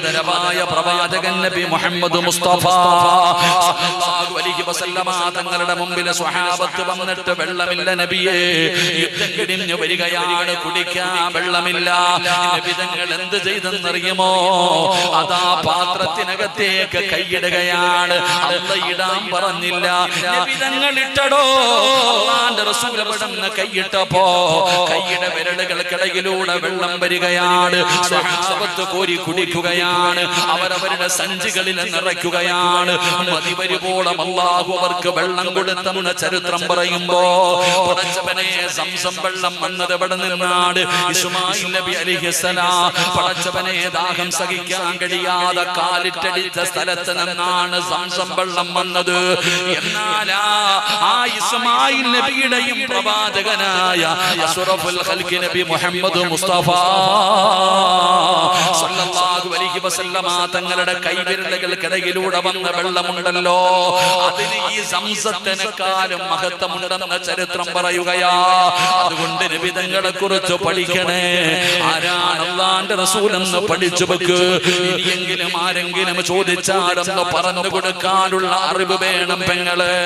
ആദരവായ പ്രവാചകൻ നബി മുഹമ്മദ് മുസ്തഫ സല്ലല്ലാഹു അലൈഹി വസല്ലമ തങ്ങളുടെ മുമ്പിൽ സ്വഹാബത്ത് വന്നിട്ട് വെള്ളമില്ല നബിയേ, യുദ്ധം കഴിഞ്ഞു വരികയാണ്, കുടിക്കാൻ വെള്ളമില്ല. നബി തങ്ങൾ എന്ത് ചെയ്തെന്നറിയുമോ? അതാ പാത്രത്തിനകത്തേക്ക് കൈയിടുകയാണ്. അല്ലാഹ് ഇടാൻ പറഞ്ഞില്ല, നബി തങ്ങൾ ഇട്ടടോ. അല്ലാഹുവിന്റെ റസൂൽ അവിടുന്ന് കൈയിട്ടപ്പോ കൈയുടെ വിരലുകൾക്കിടയിലൂടെ വെള്ളം വരികയാണ്. സ്വഹാബത്ത് കോരി കുടിക്കുകയാണ്. അവരവരുടെ സഞ്ചികളിൽ നിറയ്ക്കുകയാണ്. മതി വരുവോളം അല്ലാഹു അവർക്ക് വെള്ളം കൊടുത്തെന്ന ചരിത്രം പറയുമ്പോ പടച്ചവനെ സംസം വെള്ളം വന്നത് എവിടെ നിന്നാണ്? ഇസ്മായിൽ നബി അലൈഹിസ്സലാം പടച്ചവനെ ദാഹം സഹിക്കാൻ കഴിയാതെ കാലിട്ടടിച്ച സ്ഥലത്ത് നിന്നാണ് സംസം വെള്ളം വന്നത്. എന്നാൽ ആ ഇസ്മായിൽ നബിയുടെയും പ്രവാചകനായ അഷ്റഫുൽ ഖൽഖി നബി മുഹമ്മദ് മുസ്തഫ സല്ലല്ലാഹു അലൈഹി വസല്ലമ തങ്ങളുടെ കൈവിരലുകൾക്കിടയിലൂടെ വന്ന വെള്ളമുണ്ടല്ലോ, അതിന് ഈ സംസത്തിനെക്കാളും മഹത്വമുണ്ടെന്ന ചരിത്രം പറയുകയാ. അതുകൊണ്ട് നബി തങ്ങളെ കുറിച്ച് പഠിക്കണേ. ആരാണ് അല്ലാഹുവിന്റെ റസൂൽ എന്ന് പഠിച്ചു വെക്ക്. ഇനിയെങ്കിലും ആരെങ്കിലും ചോദിച്ചാലെന്ന് പറഞ്ഞു കൊടുക്കാനുള്ള അറിവ് വേണം പെങ്ങളെ.